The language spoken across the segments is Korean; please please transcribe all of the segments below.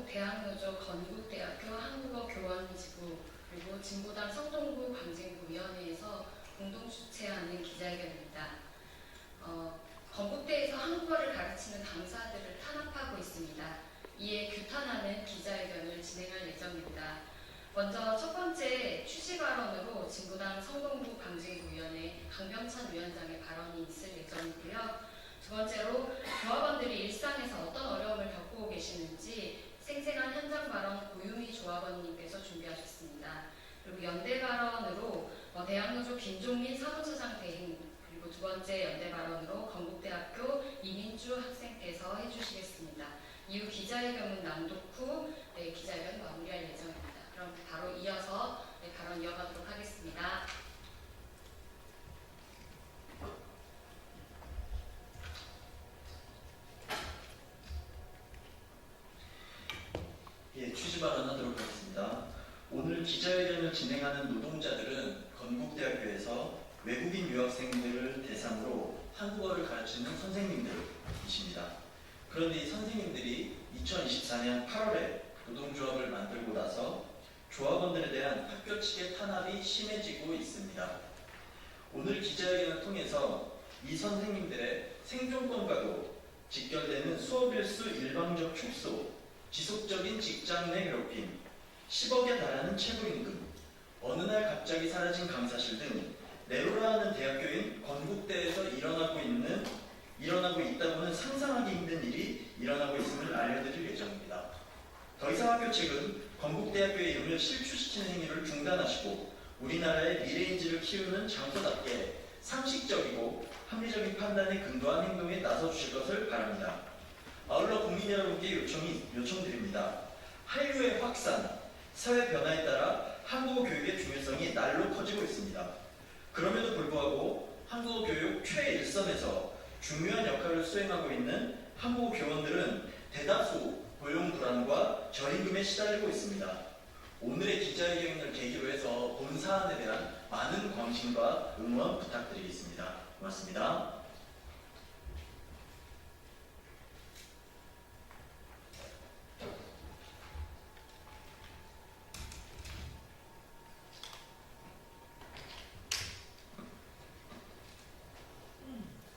대학노조 건국대학교 한국어교원지부 그리고 진보당 성동구 광진구위원회에서 공동 주최하는 기자회견입니다. 건국대에서 한국어를 가르치는 강사들을 탄압하고 있습니다. 이에 규탄하는 기자회견을 진행할 예정입니다. 먼저 첫 번째 취지 발언으로 진보당 성동구 광진구위원회 강병찬 위원장의 발언이 있을 예정이고요. 두 번째로 조합원들이 일상에서 어떤 어려움을 겪고 계시는지 생생한 현장 발언 고유미 조합원님께서 준비하셨습니다. 그리고 연대 발언으로 대학노조 김종민 사무처장 대행, 그리고 두 번째 연대 발언으로 건국대학교 이민주 학생께서 해주시겠습니다. 이후 기자회견문 낭독 후 기자회견 마무리할 예정입니다. 그럼 바로 이어서 발언 이어가도록 하겠습니다. 취지 발언하도록 하겠습니다. 오늘 기자회견을 진행하는 노동자들은 건국대학교에서 외국인 유학생들을 대상으로 한국어를 가르치는 선생님들이십니다. 그런데 이 선생님들이 2024년 8월에 노동조합을 만들고 나서 조합원들에 대한 학교 측의 탄압이 심해지고 있습니다. 오늘 기자회견을 통해서 이 선생님들의 생존권과도 직결되는 수업일수 일방적 축소, 지속적인 직장 내 괴롭힘, 10억에 달하는 최고임금, 어느 날 갑자기 사라진 강사실 등 내로라 하는 대학교인 건국대에서 일어나고 있다고는 상상하기 힘든 일이 일어나고 있음을 알려드릴 예정입니다. 더 이상 학교 측은 건국대학교의 이름을 실추시키는 행위를 중단하시고 우리나라의 미래인지를 키우는 장소답게 상식적이고 합리적인 판단에 근거한 행동에 나서주실 것을 바랍니다. 아울러 국민 여러분께 요청드립니다. 한류의 확산, 사회 변화에 따라 한국어 교육의 중요성이 날로 커지고 있습니다. 그럼에도 불구하고 한국어 교육 최일선에서 중요한 역할을 수행하고 있는 한국어 교원들은 대다수 고용 불안과 저임금에 시달리고 있습니다. 오늘의 기자회견을 계기로 해서 본 사안에 대한 많은 관심과 응원 부탁드리겠습니다. 고맙습니다.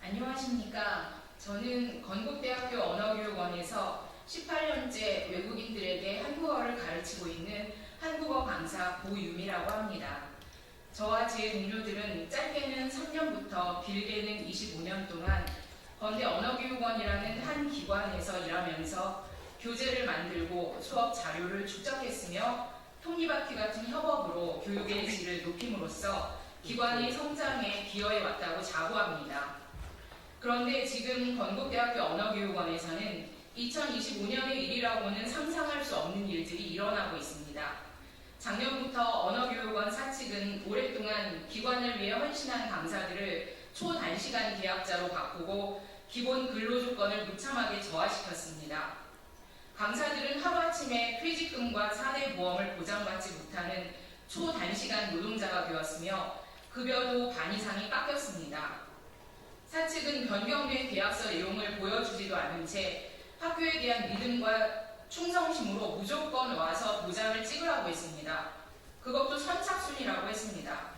안녕하십니까. 저는 건국대학교 언어교육원에서 18년째 외국인들에게 한국어를 가르치고 있는 한국어 강사 고유미라고 합니다. 저와 제 동료들은 짧게는 3년부터 길게는 25년 동안 건대 언어교육원이라는 한 기관에서 일하면서 교재를 만들고 수업 자료를 축적했으며 톱니바퀴 같은 협업으로 교육의 질을 높임으로써 기관의 성장에 기여해 왔다고 자부합니다. 그런데 지금 건국대학교 언어교육원에서는 2025년의 일이라고는 상상할 수 없는 일들이 일어나고 있습니다. 작년부터 언어교육원 사측은 오랫동안 기관을 위해 헌신한 강사들을 초단시간 계약자로 바꾸고 기본 근로조건을 무참하게 저하시켰습니다. 강사들은 하루아침에 퇴직금과 사대보험을 보장받지 못하는 초단시간 노동자가 되었으며 급여도 반 이상이 깎였습니다. 사측은 변경된 계약서 내용을 보여주지도 않은 채 학교에 대한 믿음과 충성심으로 무조건 와서 도장을 찍으라고 했습니다. 그것도 선착순이라고 했습니다.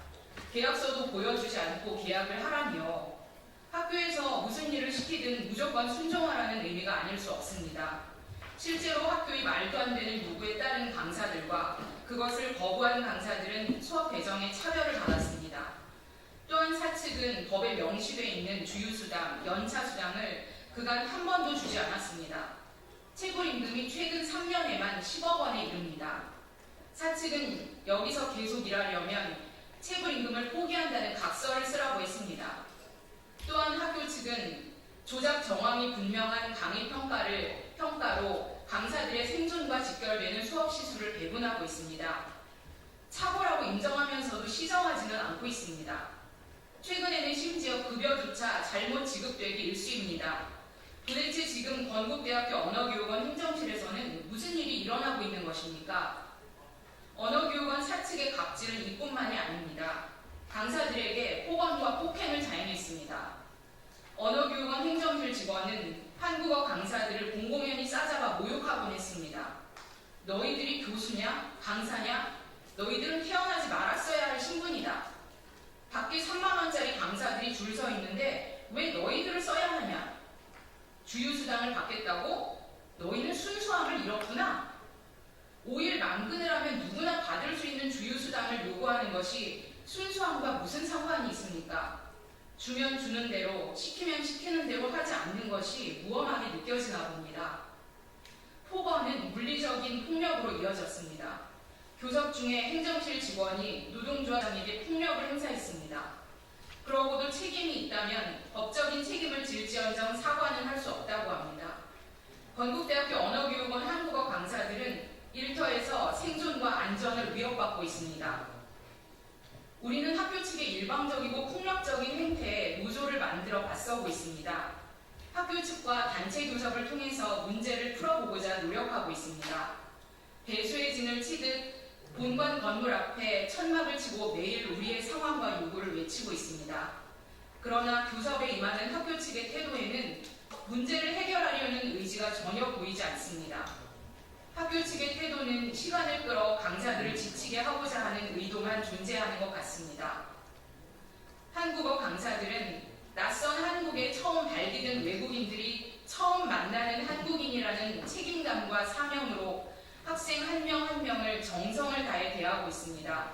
계약서도 보여주지 않고 계약을 하라니요. 학교에서 무슨 일을 시키든 무조건 순종하라는 의미가 아닐 수 없습니다. 실제로 학교의 말도 안 되는 요구에 따른 강사들과 그것을 거부한 강사들은 수업 배정에 차별을 받았습니다. 또한 사측은 법에 명시되어 있는 주휴수당, 연차수당을 그간 한 번도 주지 않았습니다. 최고임금이 최근 3년에만 10억 원에 이릅니다. 사측은 여기서 계속 일하려면 최고임금을 포기한다는 각서를 쓰라고 했습니다. 또한 학교 측은 조작 정황이 분명한 강의 평가로 강사들의 생존과 직결되는 수업 시수를 배분하고 있습니다. 착오라고 인정하면서도 시정하지는 않고 있습니다. 최근에는 심지어 급여조차 잘못 지급되기 일쑤입니다. 도대체 지금 건국대학교 언어교육원 행정실에서는 무슨 일이 일어나고 있는 것입니까? 언어교육원 사측의 갑질은 이뿐만이 아닙니다. 강사들에게 폭언과 폭행을 자행했습니다. 언어교육원 행정실 직원은 한국어 강사들을 공공연히 싸잡아 모욕하곤 했습니다. 너희들이 교수냐? 강사냐? 너희들은 태어나지 말았어야 할 신분이다. 밖에 3만 원짜리 강사들이 줄 서 있는데 왜 너희들을 써야 하냐? 주휴수당을 받겠다고? 너희는 순수함을 잃었구나. 5일 만근을 하면 누구나 받을 수 있는 주휴수당을 요구하는 것이 순수함과 무슨 상관이 있습니까? 주면 주는 대로, 시키면 시키는 대로 하지 않는 것이 무엄하게 느껴지나 봅니다. 폭언은 물리적인 폭력으로 이어졌습니다. 교섭 중에 행정실 직원이 노동조합장에게 폭력을 행사했습니다. 그러고도 책임이 있다면 법적인 책임을 질지언정 사과는 할 수 없다고 합니다. 건국대학교 언어교육원 한국어 강사들은 일터에서 생존과 안전을 위협받고 있습니다. 우리는 학교 측의 일방적이고 폭력적인 행태에 노조를 만들어 맞서고 있습니다. 학교 측과 단체 교섭을 통해서 문제를 풀어보고자 노력하고 있습니다. 배수의 진을 치듯 본관 건물 앞에 천막을 치고 매일 우리의 상황과 요구를 외치고 있습니다. 그러나 교섭에 임하는 학교 측의 태도에는 문제를 해결하려는 의지가 전혀 보이지 않습니다. 학교 측의 태도는 시간을 끌어 강사들을 지치게 하고자 하는 의도만 존재하는 것 같습니다. 한국어 강사들은 낯선 한국에 처음 발디딘 외국인들이 처음 만나는 한국인이라는 책임감과 사명으로 학생 한 명 한 명을 정성을 다해 대하고 있습니다.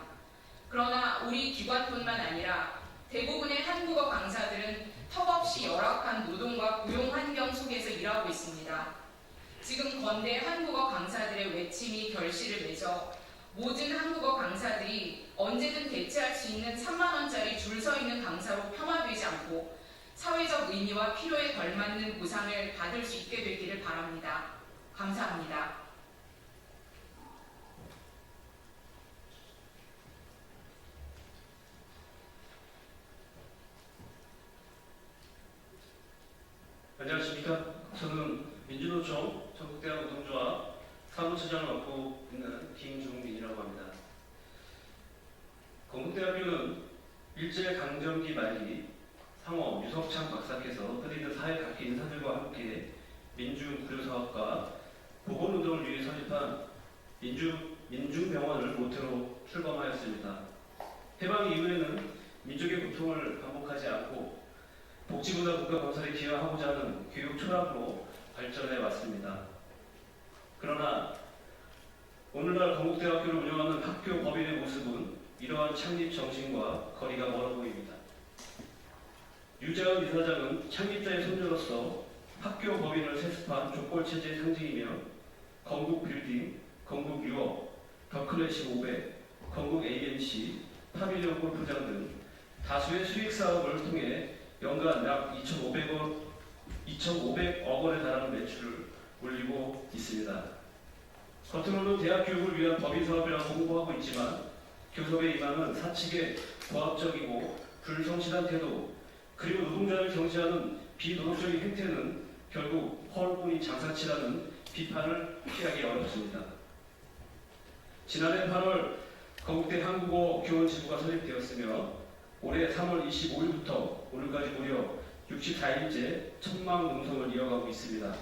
그러나 우리 기관뿐만 아니라 대부분의 한국어 강사들은 턱없이 열악한 노동과 고용 환경 속에서 일하고 있습니다. 지금 건대 한국어 강사들의 외침이 결실을 맺어 모든 한국어 강사들이 언제든 대체할 수 있는 3만 원짜리 줄 서 있는 강사로 폄하되지 않고 사회적 의미와 필요에 걸맞는 보상을 받을 수 있게 되기를 바랍니다. 감사합니다. 안녕하십니까. 저는 민주노총 전국대학 노동조합 사무처장을 맡고 있는 김종민이라고 합니다. 건국대학교는 일제강점기 말기 상호 유석창 박사께서 흔히들 사회 각계 인사들과 함께 민중구조사업과 보건운동을 위해 설립한 민중병원을 모토로 출범하였습니다. 해방 이후에는 민족의 고통을 반복하지 않고 복지보다 국가 건설에 기여하고자 하는 교육 철학으로 발전해 왔습니다. 그러나 오늘날 건국대학교를 운영하는 학교 법인의 모습은 이러한 창립 정신과 거리가 멀어 보입니다. 유재환 이사장은 창립자의 손주로서 학교 법인을 세습한 족벌체제의 상징이며 건국 빌딩, 건국 유업, 더클래식 500, 건국 AMC, 파빌리온 골프장 등 다수의 수익 사업을 통해 연간 약 2,500억 원에 달하는 매출을 올리고 있습니다. 겉으로는 대학 교육을 위한 법인 사업이라고 홍보하고 있지만 교섭에 임하는 사측의 고압적이고 불성실한 태도 그리고 노동자를 경시하는 비노동적인 행태는 결국 허울뿐인 장사치라는 비판을 피하기 어렵습니다. 지난해 8월 건국대 한국어 교원 지부가 설립되었으며 올해 3월 25일부터 오늘까지 무려 64일째 천막 농성을 이어가고 있습니다.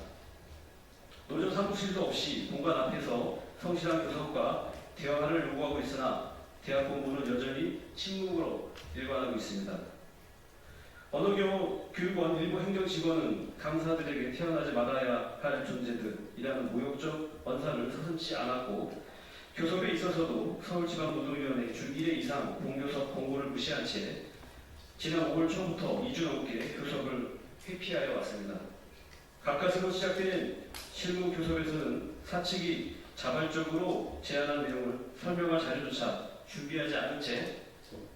노조 사무실도 없이 본관 앞에서 성실한 교섭과 대화를 요구하고 있으나 대학 본부는 여전히 침묵으로 일관하고 있습니다. 언어교육원 일부 행정직원은 강사들에게 태어나지 말아야 할 존재들이라는 모욕적 언사를 서슴지 않았고 교섭에 있어서도 서울지방노동위원회 주 1회 이상 본교섭 공고를 무시한 채 지난 5월 초부터 2주 넘게 교섭을 회피하여 왔습니다. 가까스로 시작된 실무 교섭에서는 사측이 자발적으로 제안한 내용을 설명할 자료조차 준비하지 않은 채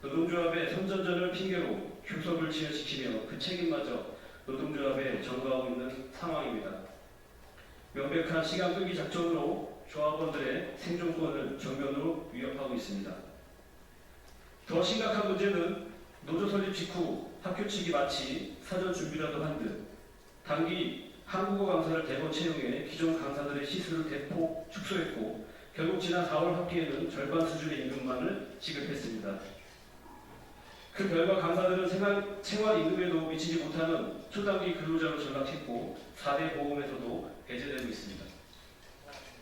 노동조합의 선전전을 핑계로 교섭을 지연시키며 그 책임마저 노동조합에 전가하고 있는 상황입니다. 명백한 시간 끄기 작전으로 조합원들의 생존권을 정면으로 위협하고 있습니다. 더 심각한 문제는 노조 설립 직후 학교 측이 마치 사전 준비라도 한 듯 단기 한국어 강사를 대거 채용해 기존 강사들의 시수를 대폭 축소했고 결국 지난 4월 학기에는 절반 수준의 임금만을 지급했습니다. 그 결과 강사들은 생활 임금에도 미치지 못하는 초단기 근로자로 전락했고 4대 보험에서도 배제되고 있습니다.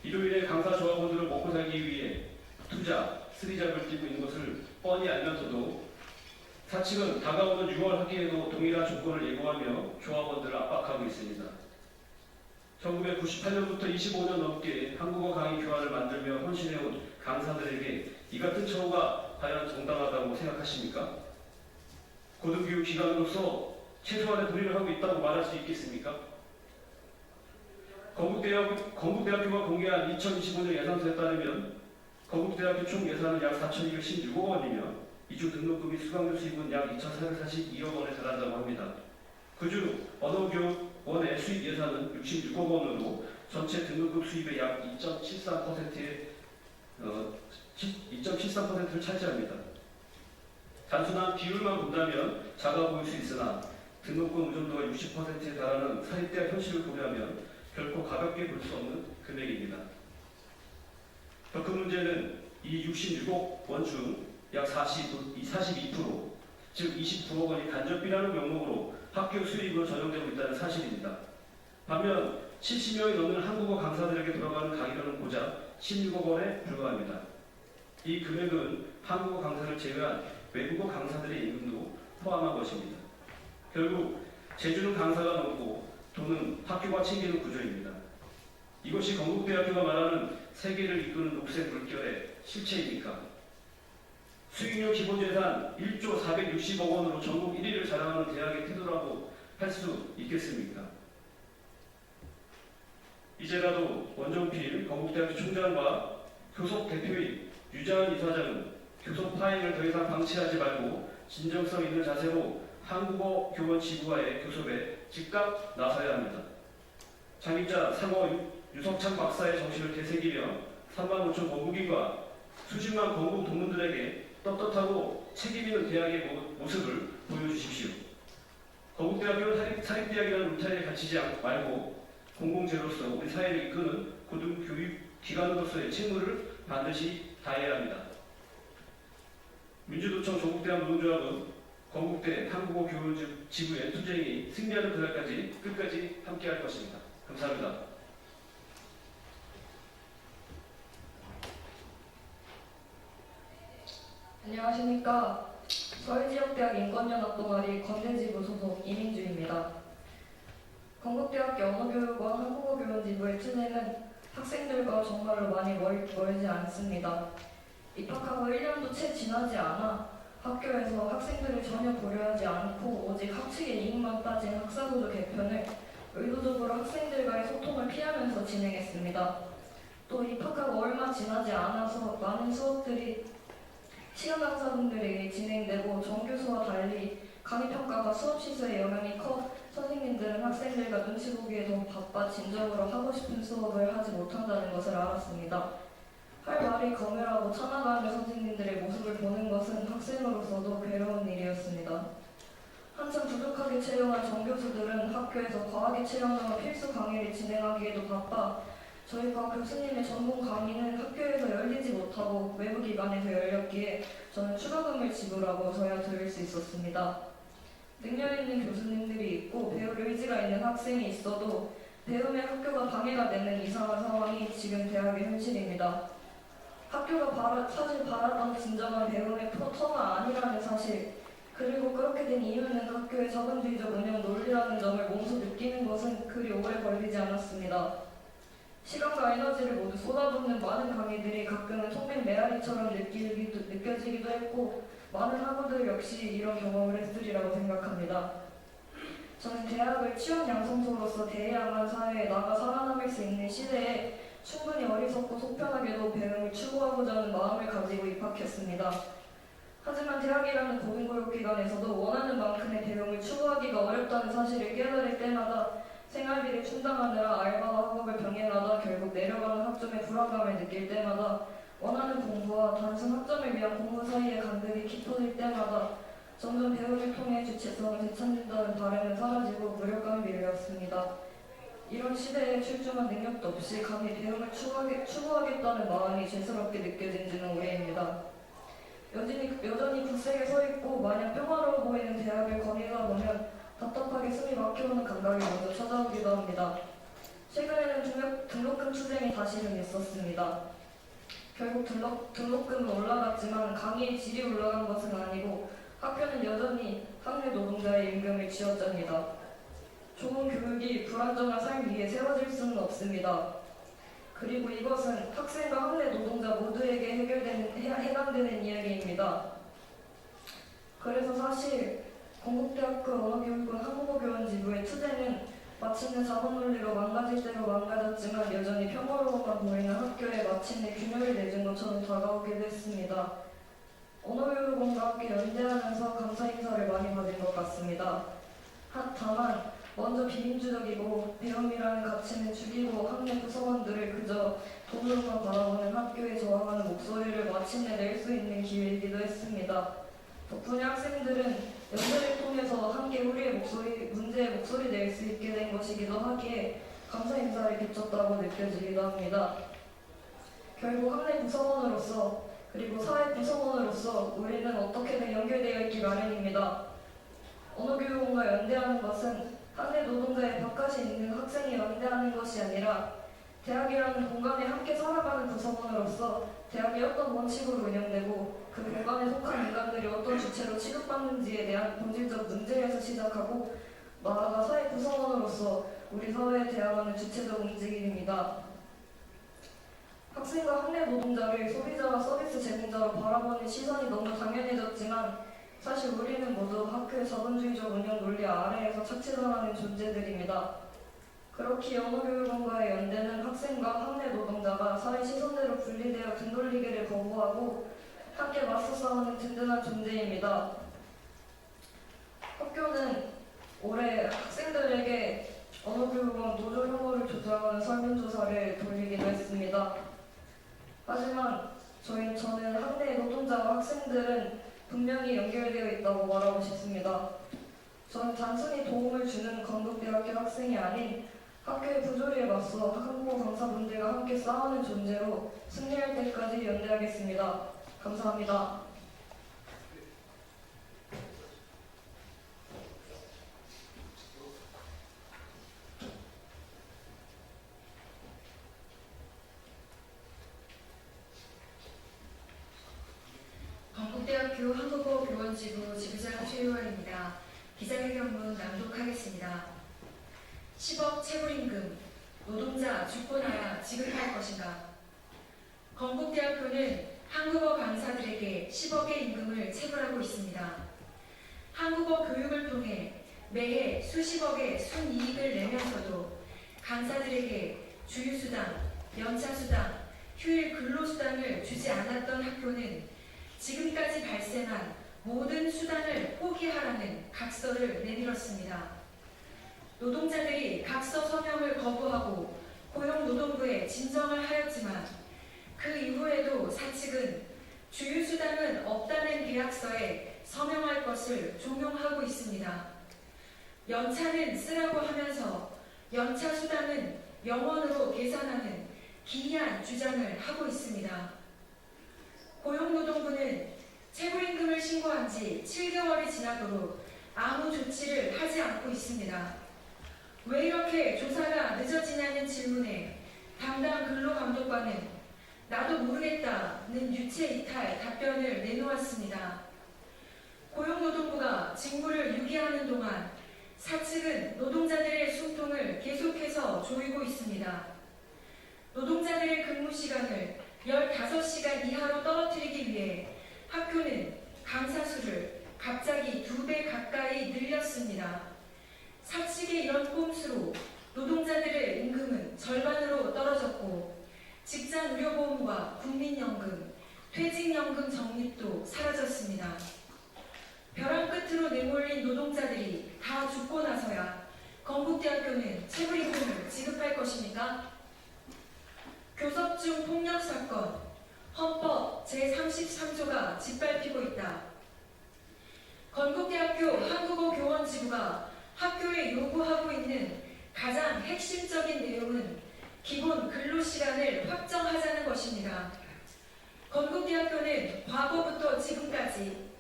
이로 인해 강사 조합원들은 먹고 살기 위해 투자, 쓰리잡을 뛰고 있는 것을 뻔히 알면서도 사측은 다가오는 6월 학기에도 동일한 조건을 예고하며 조합원들을 압박하고 있습니다. 1998년부터 25년 넘게 한국어 강의 교환을 만들며 헌신해온 강사들에게 이 같은 처우가 과연 정당하다고 생각하십니까? 고등교육 기관으로서 최소한의 도리를 하고 있다고 말할 수 있겠습니까? 건국대학교가 공개한 2025년 예산서에 따르면 건국대학교 총 예산은 약 4,216억 원이며 이중 등록금이 수강료 수입은 약 2,442억 원에 달한다고 합니다. 그중 언어교육원의 수입 예산은 66억 원으로 전체 등록금 수입의 약 2.73%를 차지합니다. 단순한 비율만 본다면 작아 보일 수 있으나 등록금 의존도가 60%에 달하는 사립대학 현실을 고려하면 결코 가볍게 볼 수 없는 금액입니다. 더 큰 문제는 이 66억 원 중 약 42%, 즉 29억 원이 간접비라는 명목으로 학교 수입으로 전용되고 있다는 사실입니다. 반면 70명이 넘는 한국어 강사들에게 돌아가는 강의료는 고작 16억 원에 불과합니다. 이 금액은 한국어 강사를 제외한 외국어 강사들의 임금도 포함한 것입니다. 결국 재주는 강사가 넘고 돈은 학교가 챙기는 구조입니다. 이것이 건국대학교가 말하는 세계를 이끄는 녹색 물결의 실체입니까? 수익률 기본예산 1조 460억 원으로 전국 1위를 자랑하는 대학의 태도라고 할 수 있겠습니까? 이제라도 원종필 건국대학교 총장과 교섭 대표인 유자은 이사장은 교섭 파행을 더 이상 방치하지 말고 진정성 있는 자세로 한국어 교원 지부와의 교섭에 즉각 나서야 합니다. 창립자 상호 유석찬 박사의 정신을 되새기며 3만 5천 건국인과 수십만 건국 동문들에게 떳떳하고 책임있는 대학의 모습을 보여주십시오. 건국대학교는 사립대학이라는 울타리에 갇히지 말고 공공재로서 우리 사회를 이끄는 고등교육기관으로서의 책무를 반드시 다해야 합니다. 민주노총 전국대학 노동조합은 건국대 한국어 교원 지부의 투쟁이 승리하는 그날까지 끝까지 함께할 것입니다. 감사합니다. 안녕하십니까. 서울지역대학 인권연합 동아리 건대지부 소속 이민주입니다. 건국대학교 언어교육원 한국어교원지부의 투쟁은 학생들과 정말로 많이 멀지 않습니다. 입학하고 1년도 채 지나지 않아 학교에서 학생들을 전혀 고려하지 않고 오직 학칙의 이익만 따진 학사구조 개편을 의도적으로 학생들과의 소통을 피하면서 진행했습니다. 또 입학하고 얼마 지나지 않아서 많은 수업들이 시험 강사분들에게 진행되고 정교수와 달리 강의평가가 수업 시수에 영향이 커 선생님들은 학생들과 눈치 보기에 너무 바빠 진정으로 하고 싶은 수업을 하지 못한다는 것을 알았습니다. 할 말이 거멸하고 참아가는 선생님들의 모습을 보는 것은 학생으로서도 괴로운 일이었습니다. 한참 부족하게 채용한 정교수들은 학교에서 과하게 채용한 필수 강의를 진행하기에도 바빠 저희과 교수님의 전공 강의는 학교에서 열리지 못하고 외부 기관에서 열렸기에 저는 추가금을 지불하고서야 들을 수 있었습니다. 능력 있는 교수님들이 있고 배울 의지가 있는 학생이 있어도 배움의 학교가 방해가 되는 이상한 상황이 지금 대학의 현실입니다. 학교가 사실 바라던 진정한 배움의 터가 아니라는 사실, 그리고 그렇게 된 이유는 학교의 자본주의적 운영 논리라는 점을 몸소 느끼는 것은 그리 오래 걸리지 않았습니다. 시간과 에너지를 모두 쏟아붓는 많은 강의들이 가끔은 통밀 메아리처럼 느껴지기도 했고 많은 학우들 역시 이런 경험을 했으리라고 생각합니다. 저는 대학을 취업 양성소로서 대해야만 사회에 나가 살아남을 수 있는 시대에 충분히 어리석고 속편하게도 배움을 추구하고자 하는 마음을 가지고 입학했습니다. 하지만 대학이라는 고등교육기관에서도 원하는 만큼의 배움을 추구하기가 어렵다는 사실을 깨달을 때마다 생활비를 충당하느라 알바와 학업을 병행하다 결국 내려가는 학점의 불안감을 느낄 때마다 원하는 공부와 단순 학점을 위한 공부 사이의 간극이 깊어질 때마다 점점 배움을 통해 주체성을 되찾는다는 바람은 사라지고 무력감이 밀려왔습니다. 이런 시대에 출중한 능력도 없이 감히 배움을 추구하겠다는 마음이 죄스럽게 느껴진 지는 오래입니다. 여전히 굳세게 서있고 마냥 평화로워 보이는 대학을 거닐다 보면 답답하게 숨이 막혀오는 감각이 먼저 찾아오기도 합니다. 최근에는 등록금 투쟁이 다시금 있었습니다. 결국 등록금은 올라갔지만 강의의 질이 올라간 것은 아니고 학교는 여전히 학내 노동자의 임금을 쥐어짭니다. 좋은 교육이 불안정한 삶 위에 세워질 수는 없습니다. 그리고 이것은 학생과 학내 노동자 모두에게 해당되는 이야기입니다. 그래서 사실 건국대학교 언어교육원 한국어교원지부의 투쟁은 마침내 자본논리로 망가질 대로 망가졌지만 여전히 평화로워만 보이는 학교에 마침내 균열을 내준 것처럼 다가오기도 했습니다. 언어교육원과 함께 연대하면서 감사 인사를 많이 받은 것 같습니다. 다만 먼저 비민주적이고 배움이라는 가치는 죽이고 학내 구성원들을 그저 돈으로만 바라보는 학교에 저항하는 목소리를 마침내 낼 수 있는 기회이기도 했습니다. 덕분에 학생들은 연대를 통해서 함께 우리의 문제에 목소리 낼 수 있게 된 것이기도 하기에 감사 인사를 비쳤다고 느껴지기도 합니다. 결국 학내 구성원으로서 그리고 사회 구성원으로서 우리는 어떻게든 연결되어 있기 마련입니다. 언어교육원과 연대하는 것은 학내 노동자의 바깥에 있는 학생이 연대하는 것이 아니라 대학이라는 공간에 함께 살아가는 구성원으로서 대학이 어떤 원칙으로 운영되고 그 공간에 속한 인간들이 어떤 주체로 취급받는지에 대한 본질적 문제에서 시작하고 나아가 사회 구성원으로서 우리 사회에 대항하는 주체적 움직임입니다. 학생과 학내 노동자를 소비자와 서비스 제공자로 바라보는 시선이 너무 당연해졌지만 사실 우리는 모두 학교의 자본주의적 운영 논리 아래에서 착취당하는 존재들입니다. 그렇기에 언어교육원과의 연대는 학생과 학내 노동자가 사회 시선대로 분리되어 등 돌리기를 거부하고 함께 맞서 싸우는 든든한 존재입니다. 학교는 올해 학생들에게 언어교육원 노조 혐오를 조장하는 설문조사를 돌리기도 했습니다. 하지만 저는 학내 노동자와 학생들은 분명히 연결되어 있다고 말하고 싶습니다. 저는 단순히 도움을 주는 건국대학교 학생이 아닌 학교의 부조리에 맞서 한국어 강사분들과 함께 싸우는 존재로 승리할 때까지 연대하겠습니다. 감사합니다. 건국대학교 한국어교원지부 지부장 최유아입니다. 기자회견문 낭독하겠습니다. 10억 체불임금, 노동자 주권하야 지급할 것인가? 건국대학교는 한국어 강사들에게 10억의 임금을 체불하고 있습니다. 한국어 교육을 통해 매해 수십억의 순이익을 내면서도 강사들에게 주휴수당, 연차수당, 휴일 근로수당을 주지 않았던 학교는 지금까지 발생한 모든 수단을 포기하라는 각서를 내밀었습니다. 노동자들이 각서 서명을 거부하고 고용노동부에 진정을 하였지만 그 이후에도 사측은 주휴수당은 없다는 계약서에 서명할 것을 종용하고 있습니다. 연차는 쓰라고 하면서 연차수당은 영원으로 계산하는 기이한 주장을 하고 있습니다. 고용노동부는 체불임금을 신고한 지 7개월이 지나도록 아무 조치를 하지 않고 있습니다. 왜 이렇게 조사가 늦어지냐는 질문에 담당 근로감독관은 나도 모르겠다는 유체이탈 답변을 내놓았습니다. 고용노동부가 직무를 유기하는 동안 사측은 노동자들의 숨통을 계속해서 조이고 있습니다. 노동자들의 근무 시간을 15시간 이하로 떨어뜨리기 위해 학교는 강사 수를 갑자기 2배 가까이 늘렸습니다. 사측의 이런 꼼수로 노동자들의 임금은 절반으로 떨어졌고 직장 의료보험과 국민연금, 퇴직연금 적립도 사라졌습니다. 벼랑 끝으로 내몰린 노동자들이 다 죽고 나서야 건국대학교는 체불임금을 지급할 것입니까? 교섭중 폭력사건, 헌법 제33조가 짓밟히고 있다. 건국대학교 한국어교원지부가 학교에 요구하고 있는 가장 핵심적인 내용은 기본 근로시간을 확정하자는 것입니다. 건국대학교는 과거부터 지금까지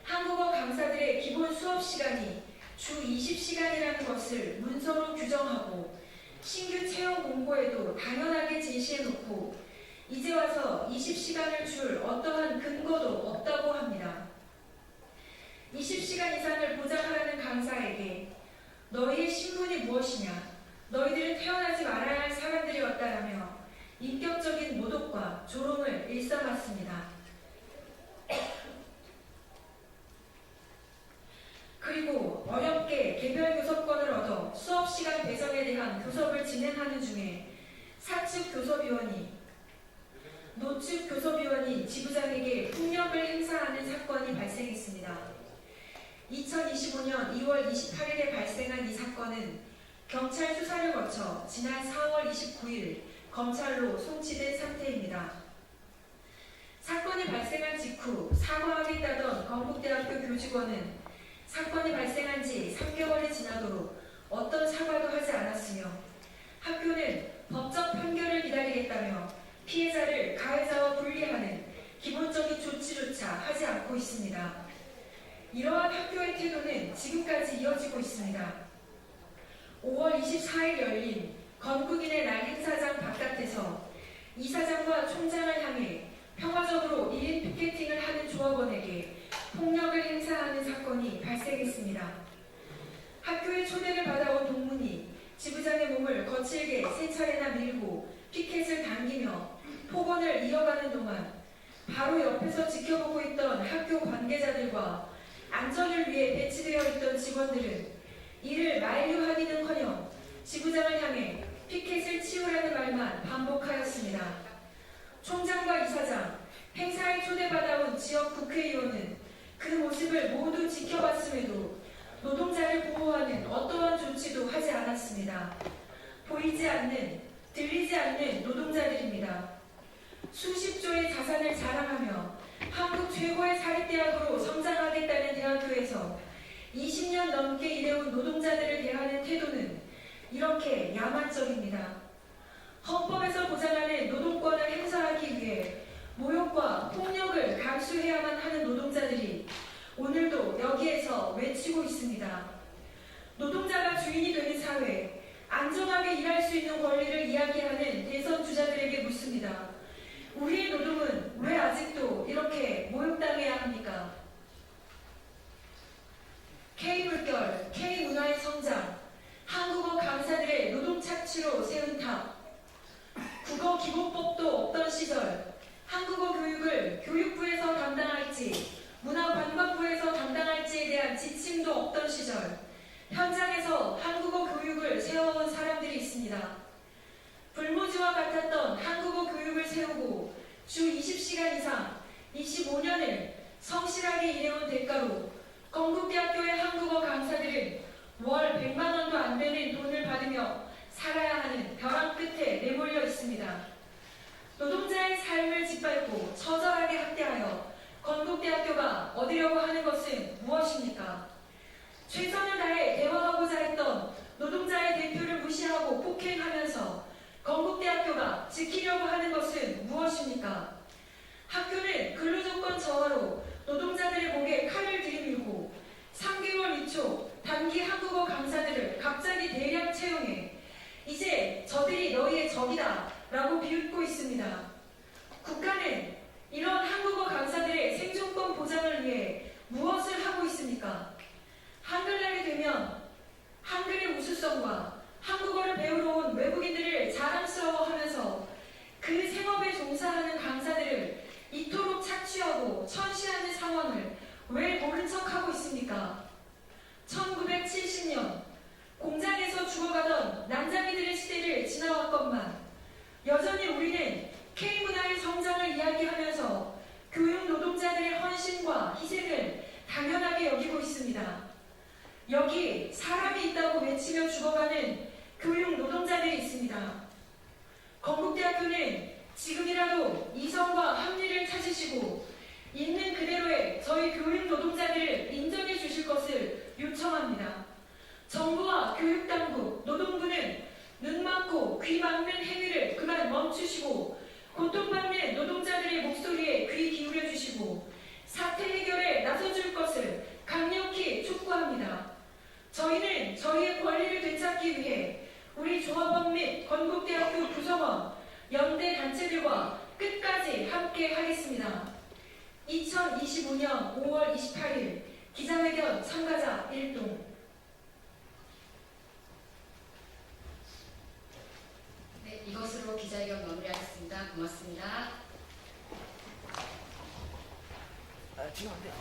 한국어 강사들의 기본 수업시간이 주 20시간이라는 것을 문서로 규정하고 신규 채용 공고에도 당연하게 제시해놓고 이제 와서 20시간을 줄 어떠한 근거도 없다고 합니다. 20시간 이상을 보장하라는 강사에게 너희의 신분이 무엇이냐, 너희들은 태어나지 말아야 할 사람들이었다라며 인격적인 모독과 조롱을 일삼았습니다. 그리고 어렵게 개별 교섭권을 얻어 수업시간 배정에 대한 교섭을 진행하는 중에 사측 교섭위원이 노측 교섭위원이 지부장에게 폭력을 행사하는 사건이 발생했습니다. 2025년 2월 28일에 발생한 이 사건은 경찰 수사를 거쳐 지난 4월 29일 검찰로 송치된 상태입니다. 사건이 발생한 직후 사과하겠다던 건국대학교 교직원은 사건이 발생한 지 3개월이 지나도록 어떤 사과도 하지 않았으며 학교는 법적 판결을 기다리겠다며 피해자를 가해자와 분리하는 기본적인 조치조차 하지 않고 있습니다. 이러한 학교의 태도는 지금까지 이어지고 있습니다. 5월 24일 열린 건국인의 날 행사장 바깥에서 이사장과 총장을 향해 평화적으로 1인 피켓팅을 하는 조합원에게 폭력을 행사하는 사건이 발생했습니다. 학교에 초대를 받아온 동문이 지부장의 몸을 거칠게 3차례나 밀고 피켓을 당기며 폭언을 이어가는 동안 바로 옆에서 지켜보고 있던 학교 관계자들과 안전을 위해 배치되어 있던 직원들은 이를 만류하기는커녕 지부장을 향해 피켓을 치우라는 말만 반복하였습니다. 총장과 이사장, 행사에 초대받아온 지역 국회의원은 그 모습을 모두 지켜봤음에도 노동자를 보호하는 어떠한 조치도 하지 않았습니다. 보이지 않는, 들리지 않는 노동자들입니다. 수십 조의 자산을 자랑하며 한국 최고의 사립대학으로 성장하겠다는 대학교에서 20년 넘게 일해온 노동자들을 대하는 태도는 이렇게 야만적입니다. 헌법에서 보장하는 노동권을 행사하기 위해 모욕과 폭력을 감수해야만 하는 노동자들이 오늘도 여기에서 외치고 있습니다. 노동자가 주인이 되는 사회, 안전하게 일할 수 있는 권리를 이야기하는 대선 주자들에게 묻습니다. 우리의 노동은 왜 아직도 이렇게 모욕당해야 합니까? K물결, K문화의 성장, 한국어 강사들의 노동 착취로 세운 탑, 국어 기본법도 없던 시절 한국어 교육을 교육부에서 담당할지 문화관광부에서 담당할지에 대한 지침도 없던 시절 현장에서 한국어 교육을 세워온 사람들이 있습니다. 불모지와 같았던 한국어 교육을 세우고 주 20시간 이상 25년을 성실하게 일해온 대가로 건국대학교의 한국어 강사들은 월 100만 원도 안 되는 돈을 받으며 살아야 하는 벼랑 끝에 내몰려 있습니다. 노동자의 삶을 짓밟고 처절하게 학대하여 건국대학교가 얻으려고 하는 것은 무엇입니까? 최선을 다해 대화하고자 했던 노동자의 대표를 무시하고 폭행하면서 건국대학교가 지키려고 하는 것은 무엇입니까? 학교는 근로조건 저하로 노동자들의 목에 칼을 들이밀고 3개월 이초 단기 한국어 강사들을 갑자기 대량 채용해 이제 저들이 너희의 적이다 라고 비웃고 있습니다. 국가는 이런 한국어 강사들의 생존권 보장을 위해 무엇을 하고 있습니까? 한글날이 되면 한글의 우수성과 한국어를 배우러 온 외국인들을 자랑스러워하면서 그 생업에 종사하는 강사들을 이토록 착취하고 천시하는 상황을 왜 모른 척하고 있습니까? 1970년 공장에서 죽어가던 난장이들의 시대를 지나왔건만 여전히 우리는 K문화의 성장을 이야기하면서 교육 노동자들의 헌신과 희생을 당연하게 여기고 있습니다. 여기 사람이 있다고 외치며 죽어가는 교육 노동자들이 있습니다. 건국대학교는 지금이라도 이성과 합리를 찾으시고 있는 그대로의 저희 교육 노동자들을 인정해 주실 것을 요청합니다. 정부와 교육당국, 노동부는 눈 막고 귀 막는 행위를 그만 멈추시고 고통받는 노동자들의 목소리에 귀 기울여 주시고 사태 해결에 나서줄 것을 강력히 촉구합니다. 저희는 저희의 권리를 되찾기 위해 우리 조합원 및 건국대학교 구성원, 연대 단체들과 끝까지 함께 하겠습니다. 2025년 5월 28일 기자회견 참가자 1동. 네, 이것으로 기자회견 마무리하겠습니다. 고맙습니다. 지금 안 돼.